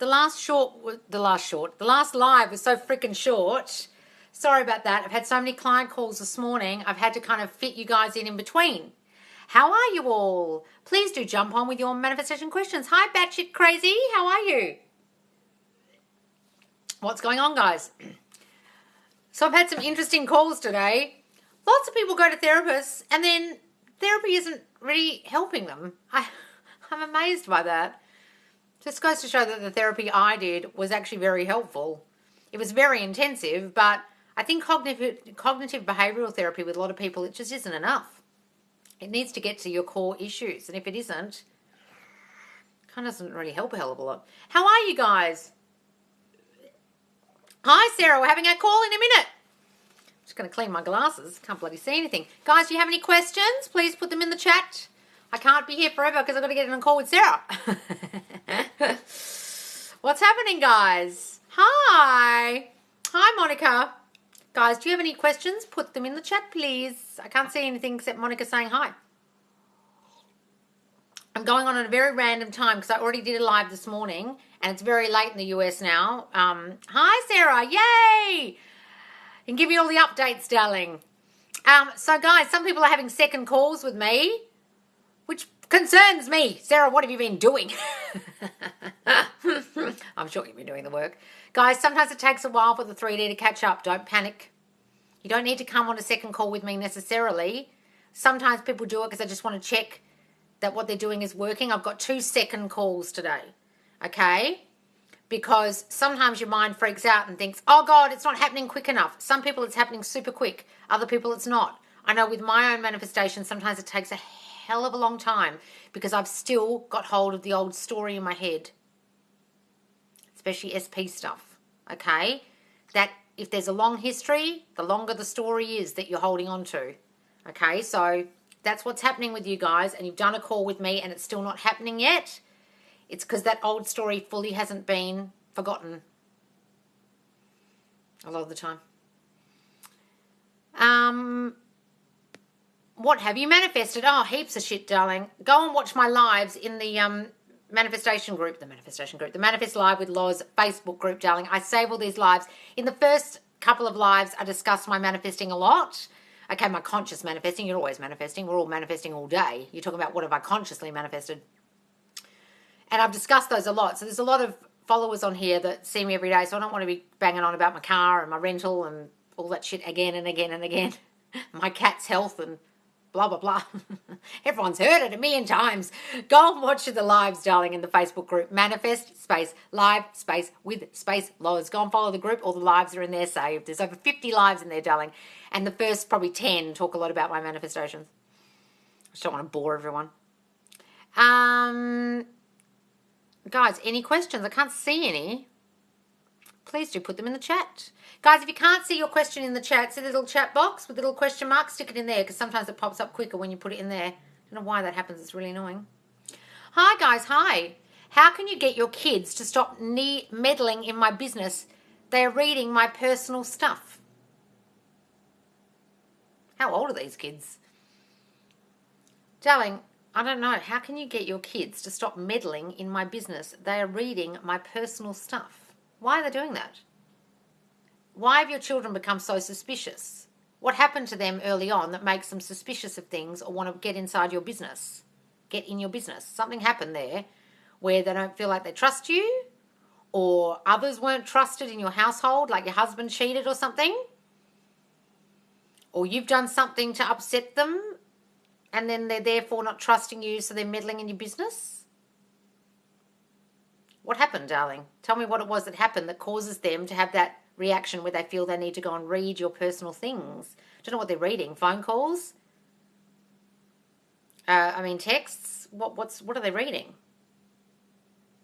the last live was so freaking short. Sorry about that. I've had so many client calls this morning. I've had to kind of fit you guys in between. How are you all? Please do jump on with your manifestation questions. Hi, batshit crazy. How are you? What's going on, guys? So I've had some interesting calls today. Lots of people go to therapists and then therapy isn't really helping them. I'm amazed by that. Just goes to show that the therapy I did was actually very helpful. It was very intensive, but I think cognitive behavioural therapy with a lot of people, it just isn't enough. It needs to get to your core issues. And if it isn't, it kind of doesn't really help a hell of a lot. How are you guys? Hi, Sarah. We're having our call in a minute. Just going to clean my glasses. Can't bloody see anything. Guys, do you have any questions? Please put them in the chat. I can't be here forever because I've got to get in a call with Sarah. What's happening, guys? Hi. Hi, Monica. Guys, do you have any questions? Put them in the chat, please. I can't see anything except Monica saying hi. I'm going on at a very random time because I already did a live this morning and it's very late in the US now. Hi, Sarah. Yay. And give me all the updates, darling. So, guys, some people are having second calls with me, which concerns me. Sarah, what have you been doing? I'm sure you've been doing the work. Guys, sometimes it takes a while for the 3D to catch up. Don't panic. You don't need to come on a second call with me necessarily. Sometimes people do it because they just want to check that what they're doing is working. I've got 2 second calls today, okay? Because sometimes your mind freaks out and thinks, oh, God, it's not happening quick enough. Some people it's happening super quick. Other people it's not. I know with my own manifestation, sometimes it takes a hell of a long time because I've still got hold of the old story in my head, especially SP stuff, okay? That if there's a long history, the longer the story is that you're holding on to, okay? So that's what's happening with you guys, and you've done a call with me and it's still not happening yet. It's because that old story fully hasn't been forgotten a lot of the time. What have you manifested? Oh, heaps of shit, darling. Go and watch my lives in the manifestation group, the Manifest Live with Loz Facebook group, darling. I save all these lives. In the first couple of lives, I discussed my manifesting a lot. Okay, my conscious manifesting. You're always manifesting. We're all manifesting all day. You're talking about what have I consciously manifested. And I've discussed those a lot. So there's a lot of followers on here that see me every day. So I don't want to be banging on about my car and my rental and all that shit again and again and again. My cat's health and blah, blah, blah. Everyone's heard it a million times. Go and watch the lives, darling, in the Facebook group. Manifest space live space with space Loz. Go and follow the group. All the lives are in there saved. There's over 50 lives in there, darling. And the first probably 10 talk a lot about my manifestations. I just don't want to bore everyone. Guys, any questions? I can't see any. Please do put them in the chat. Guys, if you can't see your question in the chat, see the little chat box with the little question mark? Stick it in there because sometimes it pops up quicker when you put it in there. I don't know why that happens. It's really annoying. Hi, guys. Hi. How can you get your kids to stop meddling in my business? They are reading my personal stuff. How old are these kids? Darling, I don't know. How can you get your kids to stop meddling in my business? They are reading my personal stuff. Why are they doing that? Why have your children become so suspicious? What happened to them early on that makes them suspicious of things or want to get inside your business? Get in your business. Something happened there where they don't feel like they trust you, or others weren't trusted in your household, like your husband cheated or something, or you've done something to upset them and then they're therefore not trusting you, so they're meddling in your business? What happened, darling? Tell me what it was that happened that causes them to have that reaction where they feel they need to go and read your personal things. Don't know what they're reading. Phone calls? Texts? What are they reading?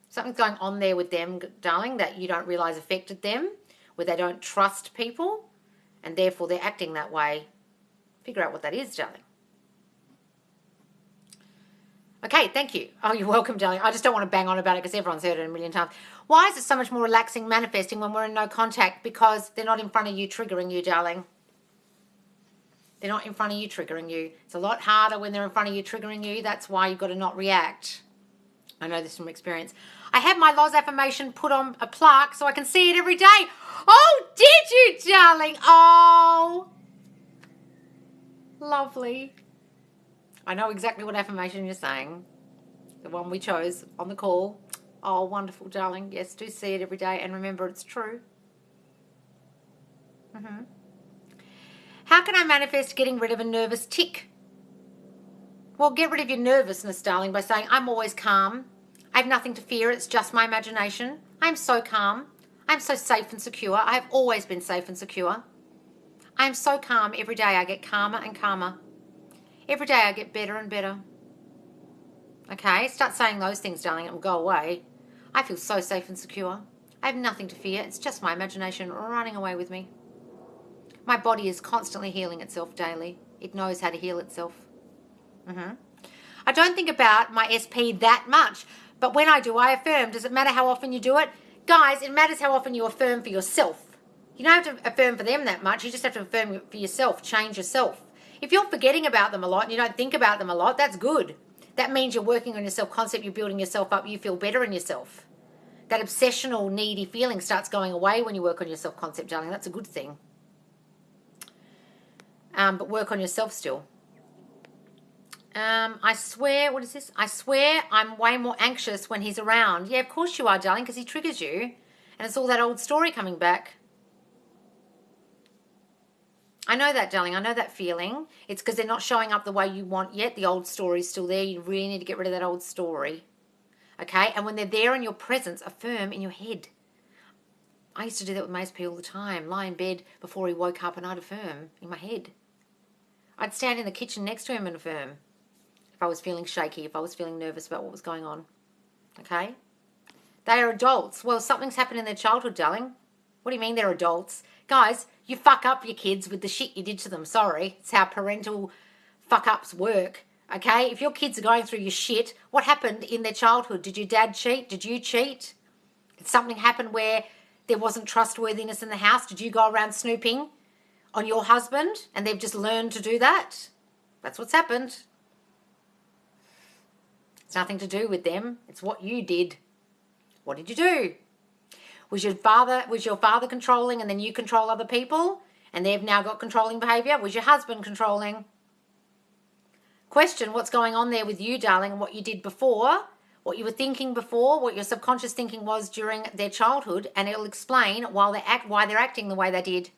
Something's going on there with them, darling, that you don't realise affected them, where they don't trust people, and therefore they're acting that way. Figure out what that is, darling. Okay, thank you. Oh, you're welcome, darling. I just don't want to bang on about it because everyone's heard it a million times. Why is it so much more relaxing manifesting when we're in no contact? Because they're not in front of you triggering you, darling. They're not in front of you triggering you. It's a lot harder when they're in front of you triggering you. That's why you've got to not react. I know this from experience. I had my Loz affirmation put on a plaque so I can see it every day. Oh, did you, darling? Oh, lovely. I know exactly what affirmation you're saying. The one we chose on the call. Oh, wonderful, darling. Yes, do see it every day and remember it's true. How can I manifest getting rid of a nervous tic? Well, get rid of your nervousness, darling, by saying, I'm always calm. I have nothing to fear. It's just my imagination. I'm so calm. I'm so safe and secure. I have always been safe and secure. I am so calm. Every day I get calmer and calmer. Every day I get better and better. Okay, start saying those things, darling. It will go away. I feel so safe and secure. I have nothing to fear. It's just my imagination running away with me. My body is constantly healing itself daily. It knows how to heal itself. I don't think about my SP that much, but when I do, I affirm. Does it matter how often you do it? Guys, it matters how often you affirm for yourself. You don't have to affirm for them that much. You just have to affirm for yourself. Change yourself. If you're forgetting about them a lot and you don't think about them a lot, that's good. That means you're working on your self-concept. You're building yourself up. You feel better in yourself. That obsessional, needy feeling starts going away when you work on your self-concept, darling. That's a good thing. But work on yourself still. I swear, what is this? I swear I'm way more anxious when he's around. Yeah, of course you are, darling, because he triggers you. And it's all that old story coming back. I know that, darling. I know that feeling. It's because they're not showing up the way you want yet. The old story's still there. You really need to get rid of that old story. Okay? And when they're there in your presence, affirm in your head. I used to do that with my SP all the time. Lie in bed before he woke up and I'd affirm in my head. I'd stand in the kitchen next to him and affirm. If I was feeling shaky, if I was feeling nervous about what was going on. Okay? They are adults. Well, something's happened in their childhood, darling. What do you mean they're adults? Guys, you fuck up your kids with the shit you did to them. Sorry. It's how parental fuck-ups work. Okay? If your kids are going through your shit, what happened in their childhood? Did your dad cheat? Did you cheat? Did something happen where there wasn't trustworthiness in the house? Did you go around snooping on your husband and they've just learned to do that? That's what's happened. It's nothing to do with them. It's what you did. What did you do? Was your father controlling and then you control other people and they've now got controlling behaviour? Was your husband controlling? Question what's going on there with you, darling, and what you did before, what you were thinking before, what your subconscious thinking was during their childhood, and it'll explain why they're acting the way they did.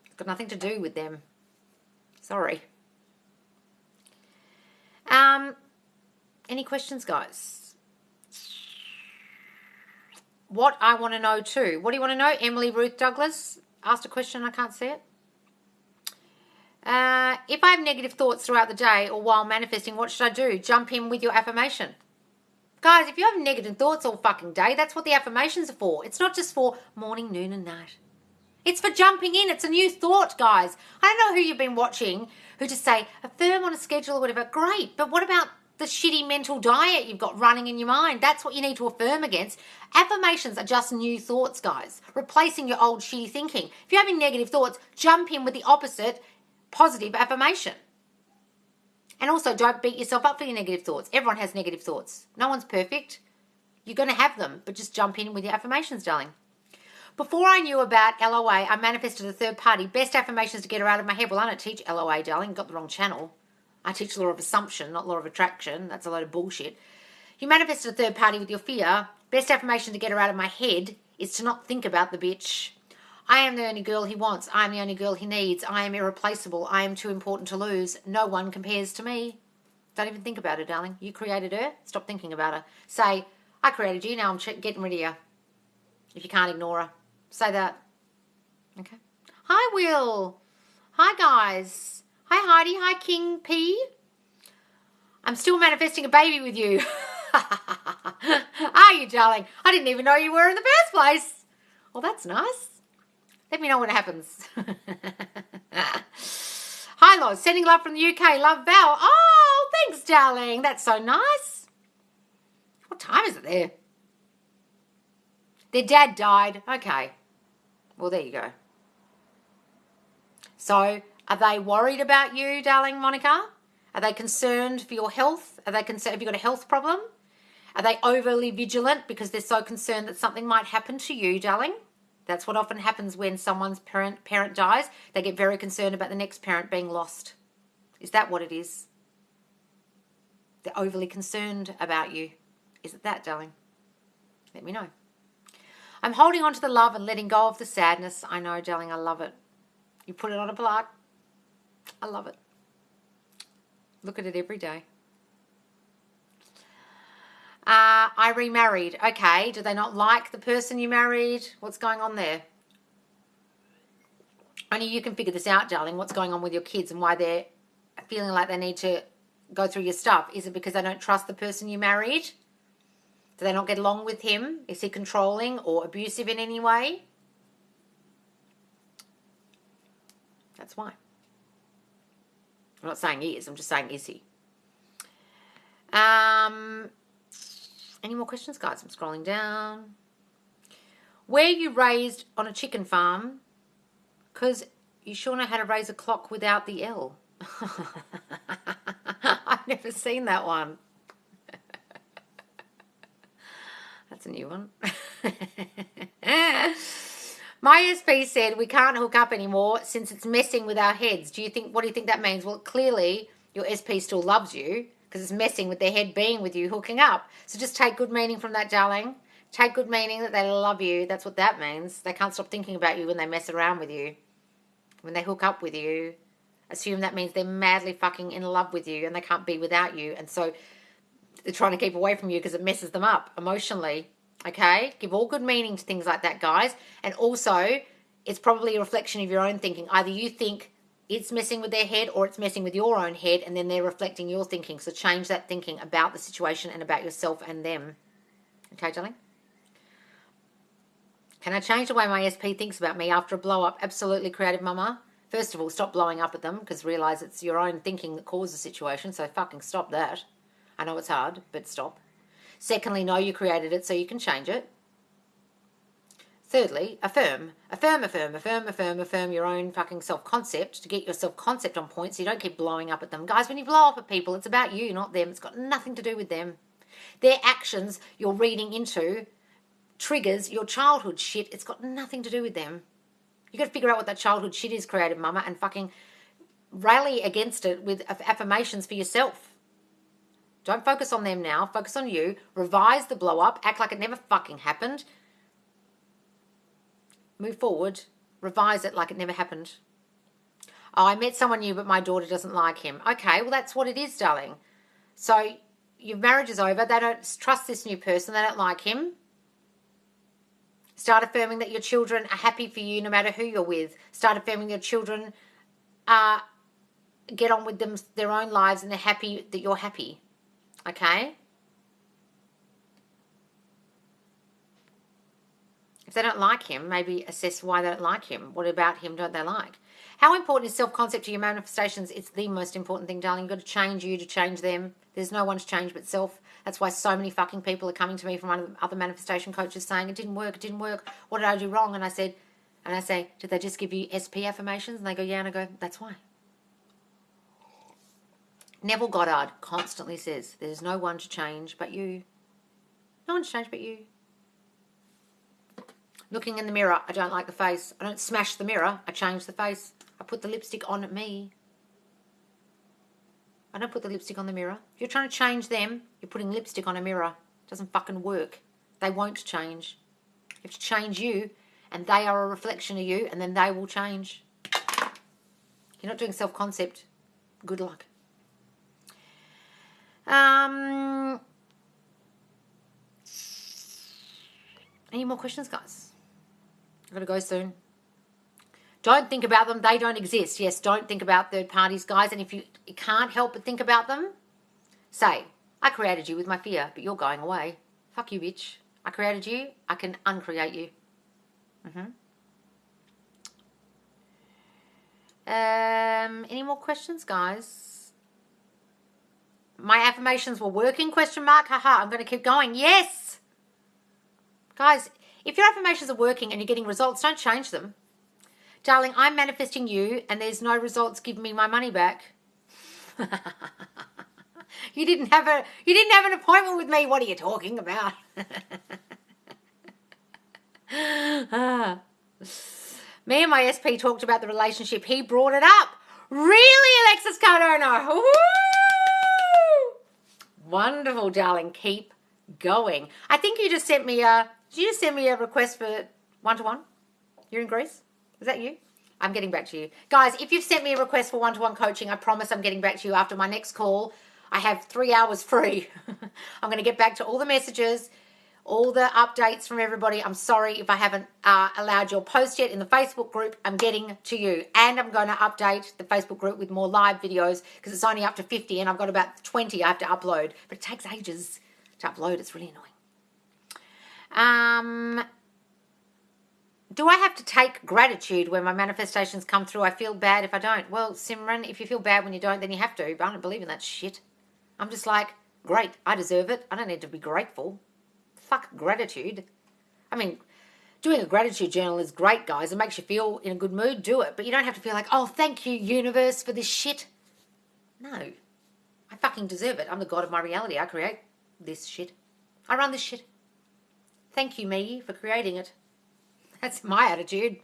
It's got nothing to do with them. Sorry. Any questions, guys? What I want to know too. What do you want to know? Emily Ruth Douglas asked a question. I can't see it. If I have negative thoughts throughout the day or while manifesting, what should I do? Jump in with your affirmation. Guys, if you have negative thoughts all fucking day, that's what the affirmations are for. It's not just for morning, noon and night. It's for jumping in. It's a new thought, guys. I don't know who you've been watching who just say, affirm on a schedule or whatever. Great. But what about the shitty mental diet you've got running in your mind? That's what you need to affirm against. Affirmations are just new thoughts, guys. Replacing your old shitty thinking. If you're having negative thoughts, jump in with the opposite positive affirmation. And also, don't beat yourself up for your negative thoughts. Everyone has negative thoughts. No one's perfect. You're going to have them, but just jump in with your affirmations, darling. Before I knew about LOA, I manifested a third party. Best affirmations to get her out of my head. Well, I don't teach LOA, darling. You got the wrong channel. I teach law of assumption, not law of attraction. That's a load of bullshit. You manifested a third party with your fear. Best affirmation to get her out of my head is to not think about the bitch. I am the only girl he wants. I am the only girl he needs. I am irreplaceable. I am too important to lose. No one compares to me. Don't even think about her, darling. You created her. Stop thinking about her. Say, I created you. Now I'm getting rid of you. If you can't ignore her. Say that. Okay. Hi, Will. Hi, guys. Hi, Heidi. Hi, King P. I'm still manifesting a baby with you. Are you, darling? I didn't even know you were in the first place. Well, that's nice. Let me know when it happens. Hi, Loz. Sending love from the UK. Love, Val. Oh, thanks, darling. That's so nice. What time is it there? Their dad died. Okay. Well, there you go. So, are they worried about you, darling Monica? Are they concerned for your health? Are they concerned? Have you got a health problem? Are they overly vigilant because they're so concerned that something might happen to you, darling? That's what often happens when someone's parent dies. They get very concerned about the next parent being lost. Is that what it is? They're overly concerned about you. Is it that, darling? Let me know. I'm holding on to the love and letting go of the sadness. I know, darling, I love it. You put it on a plaque. I love it. Look at it every day. I remarried. Okay, do they not like the person you married? What's going on there? Only you can figure this out, darling, what's going on with your kids and why they're feeling like they need to go through your stuff. Is it because they don't trust the person you married? Do they not get along with him? Is he controlling or abusive in any way? That's why. I'm not saying he is, I'm just saying is he. Any more questions, guys? I'm scrolling down. Were you raised on a chicken farm? Because you sure know how to raise a clock without the L. I've never seen that one. That's a new one. My SP said we can't hook up anymore since it's messing with our heads. What do you think that means? Well, clearly your SP still loves you because it's messing with their head being with you, hooking up. So just take good meaning from that, darling. Take good meaning that they love you. That's what that means. They can't stop thinking about you when they mess around with you. When they hook up with you, assume that means they're madly fucking in love with you and they can't be without you. And so they're trying to keep away from you because it messes them up emotionally. Okay? Give all good meaning to things like that, guys. And also, it's probably a reflection of your own thinking. Either you think it's messing with their head or it's messing with your own head and then they're reflecting your thinking. So change that thinking about the situation and about yourself and them. Okay, darling? Can I change the way my SP thinks about me after a blow-up? Absolutely, creative mama. First of all, stop blowing up at them because realize it's your own thinking that caused the situation. So fucking stop that. I know it's hard, but stop. Secondly, know you created it so you can change it. Thirdly, affirm. Affirm your own fucking self-concept to get your self-concept on point so you don't keep blowing up at them. Guys, when you blow up at people, it's about you, not them. It's got nothing to do with them. Their actions you're reading into triggers your childhood shit. It's got nothing to do with them. You got to figure out what that childhood shit is, creative mama, and fucking rally against it with affirmations for yourself. Don't focus on them now. Focus on you. Revise the blow up. Act like it never fucking happened. Move forward. Revise it like it never happened. Oh, I met someone new, but my daughter doesn't like him. Okay, well, that's what it is, darling. So your marriage is over. They don't trust this new person. They don't like him. Start affirming that your children are happy for you no matter who you're with. Start affirming your children get on with their own lives and they're happy that you're happy. Okay? If they don't like him, maybe assess why they don't like him. What about him don't they like? How important is self-concept to your manifestations? It's the most important thing, darling. You've got to change you to change them. There's no one to change but self. That's why so many fucking people are coming to me from other manifestation coaches saying, it didn't work. What did I do wrong? And I say, did they just give you SP affirmations? And they go, yeah. And I go, that's why. Neville Goddard constantly says, there's no one to change but you. No one to change but you. Looking in the mirror, I don't like the face. I don't smash the mirror, I change the face. I put the lipstick on me. I don't put the lipstick on the mirror. If you're trying to change them, you're putting lipstick on a mirror. It doesn't fucking work. They won't change. You have to change you, and they are a reflection of you, and then they will change. You're not doing self-concept. Good luck. Any more questions, guys? I've got to go soon. Don't think about them. They don't exist. Yes, don't think about third parties, guys. And if you can't help but think about them, say, I created you with my fear, but you're going away. Fuck you, bitch. I created you. I can uncreate you. Any more questions, guys? My affirmations were working, question mark. Haha, I'm going to keep going. Yes! Guys, if your affirmations are working and you're getting results, don't change them. Darling, I'm manifesting you and there's no results. Give me my money back. You didn't have an appointment with me. What are you talking about? Me and my SP talked about the relationship. He brought it up. Really, Alexis Cardona? Woo! Wonderful, darling. Keep going. I think you just sent me a... Did you just send me a request for one-to-one? You're in Greece? Is that you? I'm getting back to you. Guys, if you've sent me a request for one-to-one coaching, I promise I'm getting back to you after my next call. I have 3 hours free. I'm going to get back to all the messages, all the updates from everybody. I'm sorry if I haven't allowed your post yet in the Facebook group. I'm getting to you. And I'm going to update the Facebook group with more live videos because it's only up to 50 and I've got about 20 I have to upload. But it takes ages to upload. It's really annoying. Do I have to take gratitude when my manifestations come through? I feel bad if I don't. Well, Simran, if you feel bad when you don't, then you have to. But I don't believe in that shit. I'm just like, great, I deserve it. I don't need to be grateful. Fuck gratitude. I mean, doing a gratitude journal is great, guys. It makes you feel in a good mood. Do it. But you don't have to feel like, oh, thank you, universe, for this shit. No. I fucking deserve it. I'm the god of my reality. I create this shit. I run this shit. Thank you, me, for creating it. That's my attitude.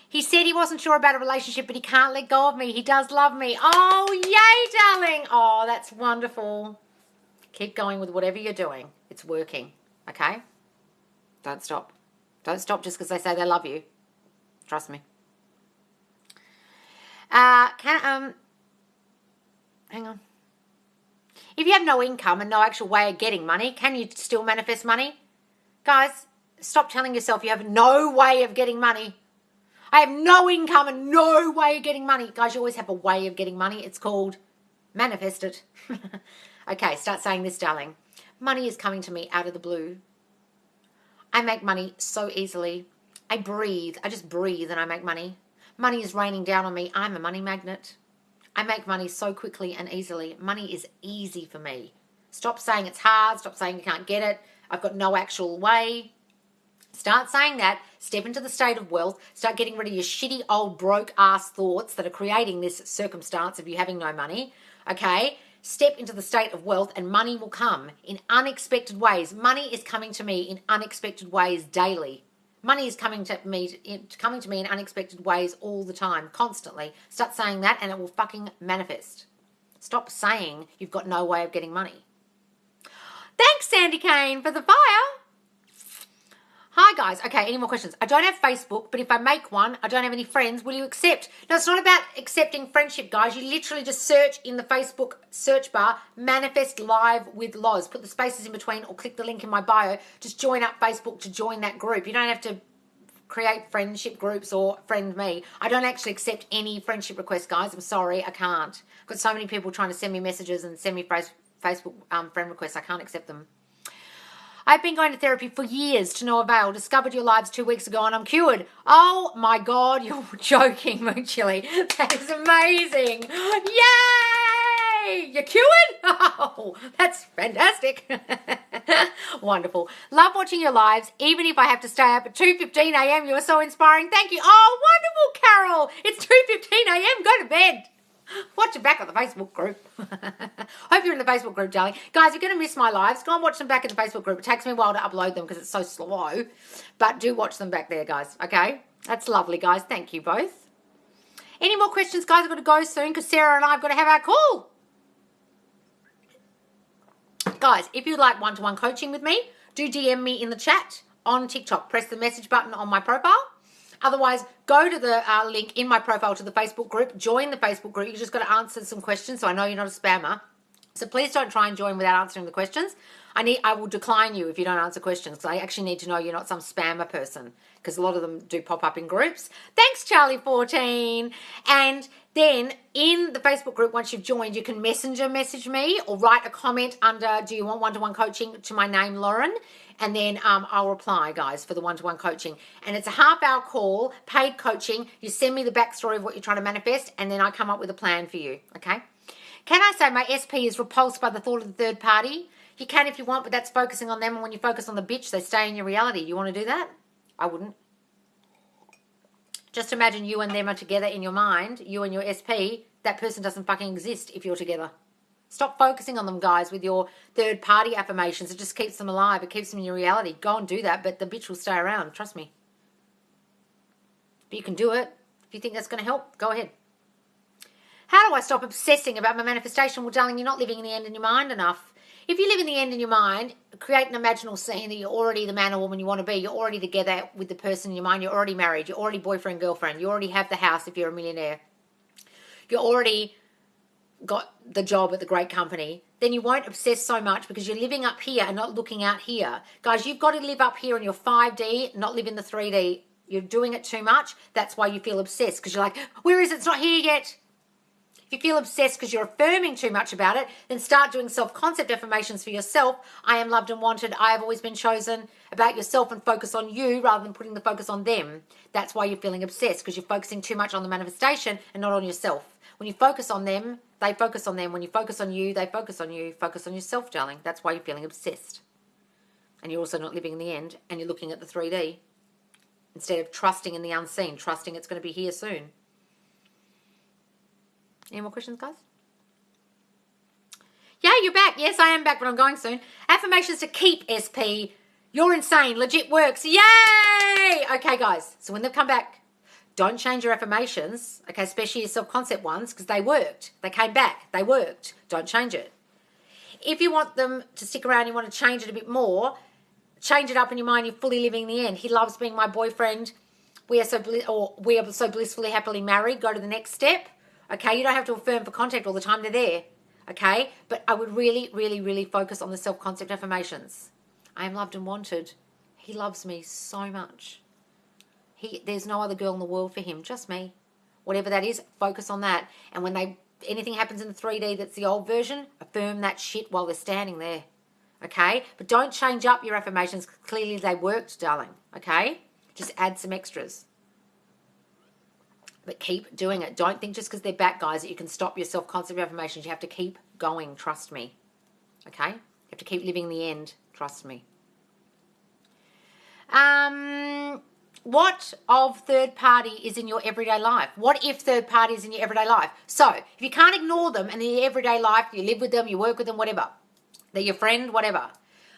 He said he wasn't sure about a relationship, but he can't let go of me. He does love me. Oh, yay, darling. Oh, that's wonderful. Keep going with whatever you're doing. It's working, okay? Don't stop. Don't stop just because they say they love you. Trust me. Hang on. If you have no income and no actual way of getting money, can you still manifest money? Guys, stop telling yourself you have no way of getting money. I have no income and no way of getting money. Guys, you always have a way of getting money. It's called manifest it. Okay, start saying this, darling. Money is coming to me out of the blue. I make money so easily. I breathe. I just breathe and I make money. Money is raining down on me. I'm a money magnet. I make money so quickly and easily. Money is easy for me. Stop saying it's hard. Stop saying you can't get it. I've got no actual way. Start saying that. Step into the state of wealth. Start getting rid of your shitty old broke ass thoughts that are creating this circumstance of you having no money. Okay? Step into the state of wealth and money will come in unexpected ways. Money is coming to me in unexpected ways daily. Money is coming to me in unexpected ways all the time, constantly. Start saying that and it will fucking manifest. Stop saying you've got no way of getting money. Thanks, Sandy Kane, for the fire. Hi, guys. Okay, any more questions? I don't have Facebook, but if I make one, I don't have any friends. Will you accept? No, it's not about accepting friendship, guys. You literally just search in the Facebook search bar, Manifest Live with Loz. Put the spaces in between or click the link in my bio. Just join up Facebook to join that group. You don't have to create friendship groups or friend me. I don't actually accept any friendship requests, guys. I'm sorry, I can't. I've got so many people trying to send me messages and send me Facebook friend requests. I can't accept them. I've been going to therapy for years to no avail. Discovered your lives 2 weeks ago and I'm cured. Oh my God, you're joking, Moon Chili. That is amazing. Yay! You're cured? Oh, that's fantastic. Wonderful. Love watching your lives, even if I have to stay up at 2:15 a.m. You are so inspiring. Thank you. Oh, wonderful, Carol. It's 2:15 a.m. Go to bed. Watch it back on the Facebook group. Hope you're in the Facebook group, darling. Guys, you're going to miss my lives. Go and watch them back in the Facebook group. It takes me a while to upload them because it's so slow. But do watch them back there, guys. Okay? That's lovely, guys. Thank you both. Any more questions, guys? I've got to go soon because Sarah and I have got to have our call. Guys, if you'd like one-to-one coaching with me, do DM me in the chat on TikTok. Press the message button on my profile. Otherwise, go to the link in my profile to the Facebook group. Join the Facebook group. You just got to answer some questions, so I know you're not a spammer. So please don't try and join without answering the questions. I will decline you if you don't answer questions because I actually need to know you're not some spammer person because a lot of them do pop up in groups. Thanks, Charlie14. And then in the Facebook group, once you've joined, you can messenger message me or write a comment under, do you want one-to-one coaching, to my name, Lauren. And then I'll reply, guys, for the one-to-one coaching. And it's a half-hour call, paid coaching. You send me the backstory of what you're trying to manifest, and then I come up with a plan for you, okay? Can I say my SP is repulsed by the thought of the third party? You can if you want, but that's focusing on them. And when you focus on the bitch, they stay in your reality. You want to do that? I wouldn't. Just imagine you and them are together in your mind, you and your SP. That person doesn't fucking exist if you're together. Stop focusing on them, guys, with your third-party affirmations. It just keeps them alive. It keeps them in your reality. Go and do that, but the bitch will stay around. Trust me. But you can do it. If you think that's going to help, go ahead. How do I stop obsessing about my manifestation? Well, darling, you're not living in the end in your mind enough. If you live in the end in your mind, create an imaginal scene that you're already the man or woman you want to be. You're already together with the person in your mind. You're already married. You're already boyfriend, girlfriend. You already have the house if you're a millionaire. You're already got the job at the great company. Then you won't obsess so much because you're living up here and not looking out here. Guys, you've got to live up here in your 5D, not live in the 3D. You're doing it too much. That's why you feel obsessed, because you're like, where is it? It's not here yet. If you feel obsessed because you're affirming too much about it, then start doing self-concept affirmations for yourself. I am loved and wanted. I have always been chosen. About yourself, and focus on you rather than putting the focus on them. That's why you're feeling obsessed, because you're focusing too much on the manifestation and not on yourself. When you focus on them, they focus on them. When you focus on you, they focus on you. Focus on yourself, darling. That's why you're feeling obsessed. And you're also not living in the end, and you're looking at the 3D instead of trusting in the unseen, trusting it's going to be here soon. Any more questions, guys? Yeah, you're back. Yes, I am back, but I'm going soon. Affirmations to keep SP. You're insane. Legit works. Yay! Okay, guys. So when they've come back, don't change your affirmations, okay, especially your self-concept ones, because they worked. They came back. They worked. Don't change it. If you want them to stick around, you want to change it a bit more, change it up in your mind. You're fully living in the end. He loves being my boyfriend. We are so blissfully, happily married. Go to the next step. Okay, you don't have to affirm for contact all the time. They're there. Okay, but I would really, really, really focus on the self-concept affirmations. I am loved and wanted. He loves me so much. There's no other girl in the world for him, just me. Whatever that is, focus on that. And when anything happens in the 3D that's the old version, affirm that shit while they're standing there. Okay, but don't change up your affirmations. Clearly they worked, darling. Okay, just add some extras. But keep doing it. Don't think just because they're back, guys, that you can stop your self-concept affirmations. You have to keep going. Trust me. Okay? You have to keep living the end. Trust me. What of third party is in your everyday life? What if third party is in your everyday life? So, if you can't ignore them and in your everyday life, you live with them, you work with them, whatever. They're your friend, whatever.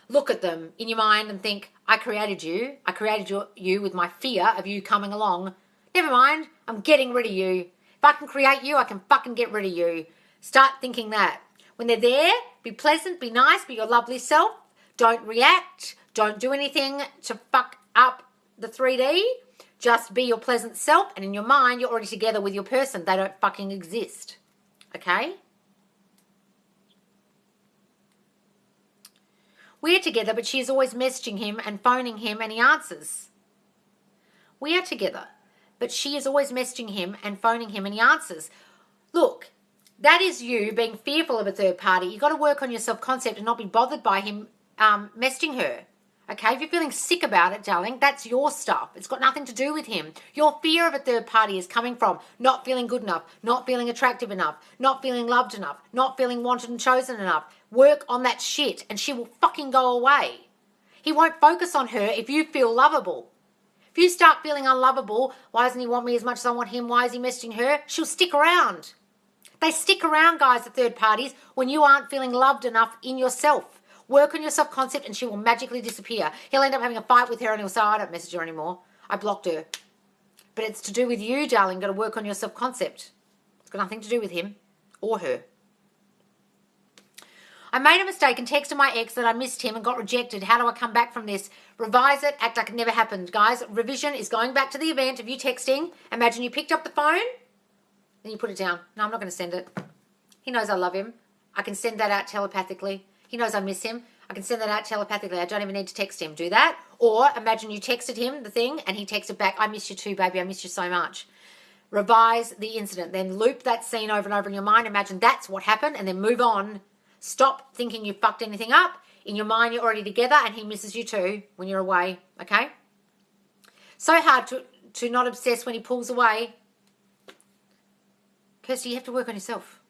Look at them in your mind and think, I created you. I created you with my fear of you coming along. Never mind, I'm getting rid of you. If I can create you, I can fucking get rid of you. Start thinking that. When they're there, be pleasant, be nice, be your lovely self. Don't react. Don't do anything to fuck up the 3D. Just be your pleasant self. And in your mind, you're already together with your person. They don't fucking exist. Okay? We're together, but she's always messaging him and phoning him and he answers. We are together. But she is always messaging him and phoning him and he answers. Look, that is you being fearful of a third party. You've got to work on your self-concept and not be bothered by him messaging her. Okay, if you're feeling sick about it, darling, that's your stuff. It's got nothing to do with him. Your fear of a third party is coming from not feeling good enough, not feeling attractive enough, not feeling loved enough, not feeling wanted and chosen enough. Work on that shit and she will fucking go away. He won't focus on her if you feel lovable. If you start feeling unlovable, why doesn't he want me as much as I want him? Why is he messaging her? She'll stick around. They stick around, guys, the third parties, when you aren't feeling loved enough in yourself. Work on your self-concept and she will magically disappear. He'll end up having a fight with her and he'll say, I don't message her anymore. I blocked her. But it's to do with you, darling. You've got to work on your self-concept. It's got nothing to do with him or her. I made a mistake and texted my ex that I missed him and got rejected. How do I come back from this? Revise it, act like it never happened. Guys, revision is going back to the event of you texting. Imagine you picked up the phone, then you put it down. No, I'm not going to send it. He knows I love him. I can send that out telepathically. He knows I miss him. I can send that out telepathically. I don't even need to text him. Do that. Or imagine you texted him the thing and he texted back, I miss you too, baby. I miss you so much. Revise the incident. Then loop that scene over and over in your mind. Imagine that's what happened and then move on. Stop thinking you fucked anything up. In your mind, you're already together and he misses you too when you're away, okay? So hard to not obsess when he pulls away. Kirsty, you have to work on yourself.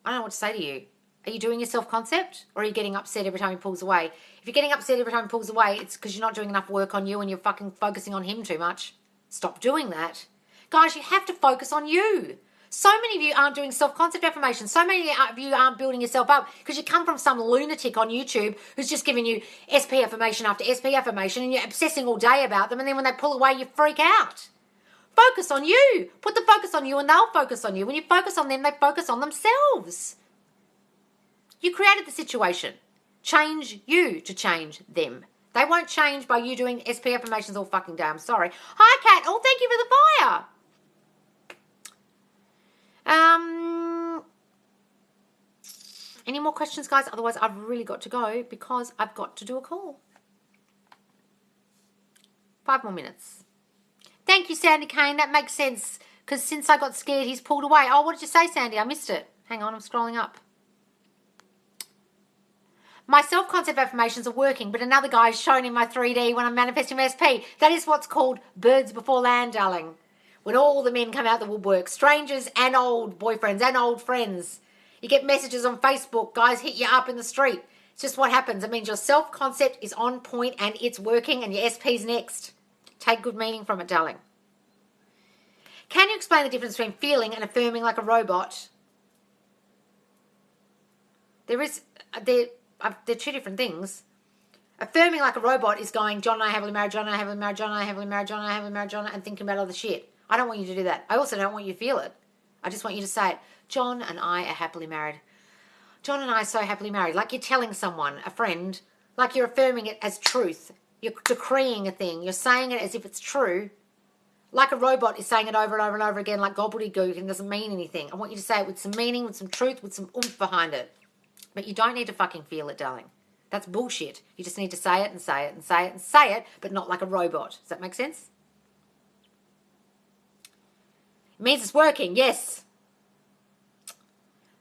I don't know what to say to you. Are you doing your self-concept or are you getting upset every time he pulls away? If you're getting upset every time he pulls away, it's because you're not doing enough work on you and you're fucking focusing on him too much. Stop doing that. Guys, you have to focus on you. So many of you aren't doing self-concept affirmation. So many of you aren't building yourself up because you come from some lunatic on YouTube who's just giving you SP affirmation after SP affirmation and you're obsessing all day about them, and then when they pull away, you freak out. Focus on you. Put the focus on you and they'll focus on you. When you focus on them, they focus on themselves. You created the situation. Change you to change them. They won't change by you doing SP affirmations all fucking day. I'm sorry. Hi, Kat. Oh, thank you for the fire. Any more questions, guys? Otherwise, I've really got to go because I've got to do a call. 5 more minutes. Thank you, Sandy Kane. That makes sense because since I got scared, he's pulled away. Oh, what did you say, Sandy? I missed it. Hang on, I'm scrolling up. My self-concept affirmations are working, but another guy is shown in my 3D when I'm manifesting my SP. That is what's called birds before land, darling. When all the men come out the woodwork, strangers and old boyfriends and old friends. You get messages on Facebook, guys hit you up in the street. It's just what happens. It means your self-concept is on point and it's working and your SP's next. Take good meaning from it, darling. Can you explain the difference between feeling and affirming like a robot? They're two different things. Affirming like a robot is going, John and I are happily married, John and I are happily married, John and I are happily married, John and I are happily married, John, and thinking about other shit. I don't want you to do that. I also don't want you to feel it. I just want you to say it. John and I are happily married. John and I are so happily married. Like you're telling someone, a friend, like you're affirming it as truth. You're decreeing a thing. You're saying it as if it's true. Like a robot is saying it over and over and over again like gobbledygook and doesn't mean anything. I want you to say it with some meaning, with some truth, with some oomph behind it. But you don't need to fucking feel it, darling. That's bullshit. You just need to say it and say it and say it and say it, but not like a robot. Does that make sense? It means it's working, yes.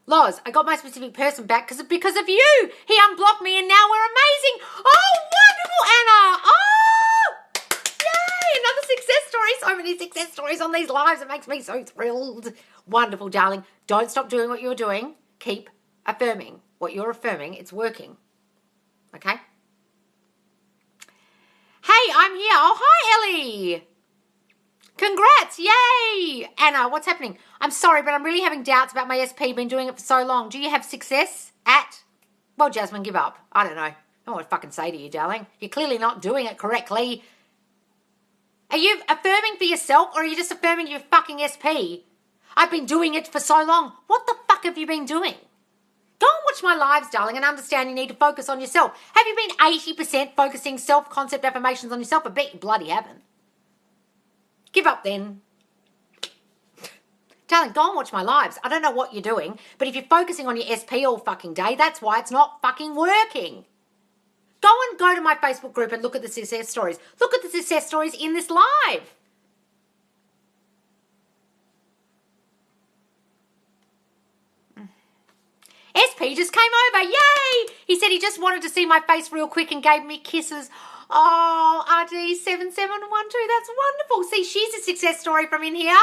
Loz, I got my specific person back because of you. He unblocked me and now we're amazing. Oh, wonderful, Anna. Oh, yay. Another success story. So many success stories on these lives. It makes me so thrilled. Wonderful, darling. Don't stop doing what you're doing. Keep affirming what you're affirming. It's working. Okay? Hey, I'm here. Oh, hi, Ellie. Congrats. Yay. Anna, what's happening? I'm sorry, but I'm really having doubts about my SP. Been doing it for so long. Do you have success at? Well, Jasmine, give up. I don't know. I don't want to fucking say to you, darling. You're clearly not doing it correctly. Are you affirming for yourself or are you just affirming your fucking SP? I've been doing it for so long. What the fuck have you been doing? Go and watch my lives, darling, and understand you need to focus on yourself. Have you been 80% focusing self-concept affirmations on yourself? I bet you bloody haven't. Give up then. Darling, go and watch my lives. I don't know what you're doing, but if you're focusing on your SP all fucking day, that's why it's not fucking working. Go to my Facebook group and look at the success stories. Look at the success stories in this live. SP just came over. Yay! He said he just wanted to see my face real quick and gave me kisses. Oh, RD7712, that's wonderful. See, she's a success story from in here.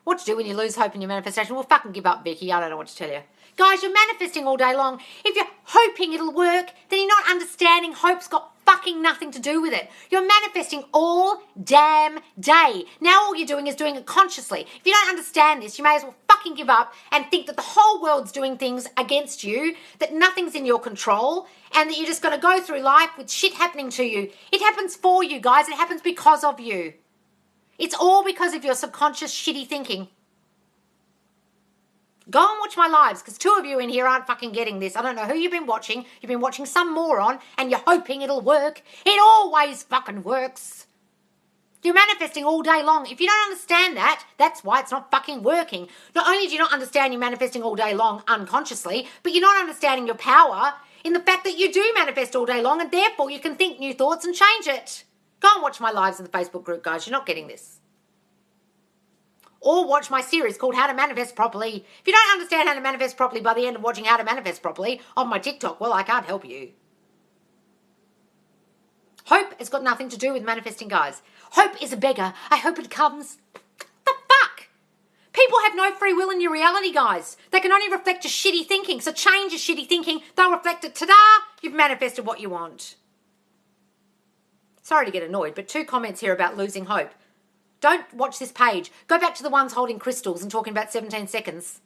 What to do when you lose hope in your manifestation? Well, fucking give up, Vicky. I don't know what to tell you. Guys, you're manifesting all day long. If you're hoping it'll work, then you're not understanding hope's got fucking nothing to do with it. You're manifesting all damn day. Now all you're doing is doing it consciously. If you don't understand this, you may as well fucking give up and think that the whole world's doing things against you, that nothing's in your control, and that you're just going to go through life with shit happening to you. It happens for you, guys. It happens because of you. It's all because of your subconscious shitty thinking. Go and watch my lives, because 2 of you in here aren't fucking getting this. I don't know who you've been watching. You've been watching some moron, and you're hoping it'll work. It always fucking works. You're manifesting all day long. If you don't understand that, that's why it's not fucking working. Not only do you not understand you're manifesting all day long unconsciously, but you're not understanding your power in the fact that you do manifest all day long, and therefore you can think new thoughts and change it. Go and watch my lives in the Facebook group, guys. You're not getting this. Or watch my series called How to Manifest Properly. If you don't understand how to manifest properly by the end of watching How to Manifest Properly on my TikTok, well, I can't help you. Hope has got nothing to do with manifesting, guys. Hope is a beggar. I hope it comes. The fuck? People have no free will in your reality, guys. They can only reflect your shitty thinking. So change your shitty thinking. They'll reflect it. Ta-da! You've manifested what you want. Sorry to get annoyed, but 2 comments here about losing hope. Don't watch this page. Go back to the ones holding crystals and talking about 17 seconds.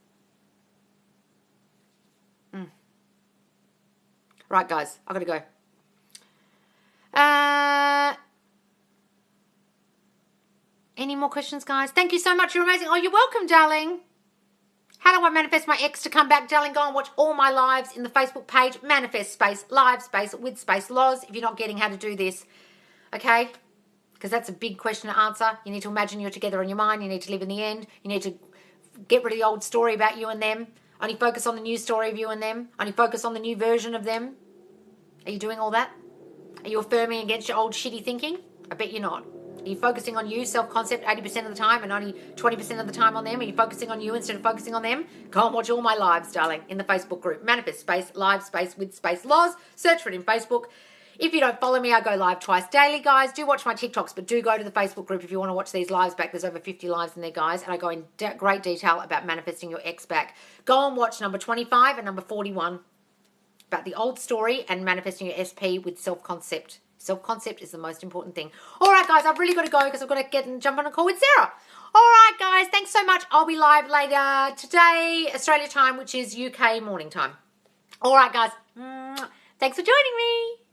Right, guys, I've got to go. Any more questions, guys? Thank you so much. You're amazing. Oh, you're welcome, darling. How do I manifest my ex to come back, darling? Go and watch all my lives in the Facebook page. Manifest space, live space, with space, Loz, if you're not getting how to do this. Okay? Because that's a big question to answer. You need to imagine you're together in your mind. You need to live in the end. You need to get rid of the old story about you and them. Only focus on the new story of you and them. Only focus on the new version of them. Are you doing all that? Are you affirming against your old shitty thinking? I bet you're not. Are you focusing on you, self-concept, 80% of the time and only 20% of the time on them? Are you focusing on you instead of focusing on them? Go and watch all my lives, darling, in the Facebook group. Manifest space, live space, with space, Loz. Search for it in Facebook. If you don't follow me, I go live twice daily, guys. Do watch my TikToks, but do go to the Facebook group if you want to watch these lives back. There's over 50 lives in there, guys, and I go in great detail about manifesting your ex back. Go and watch number 25 and number 41 about the old story and manifesting your SP with self-concept. Self-concept is the most important thing. All right, guys, I've really got to go because I've got to get and jump on a call with Sarah. All right, guys, thanks so much. I'll be live later today, Australia time, which is UK morning time. All right, guys, thanks for joining me.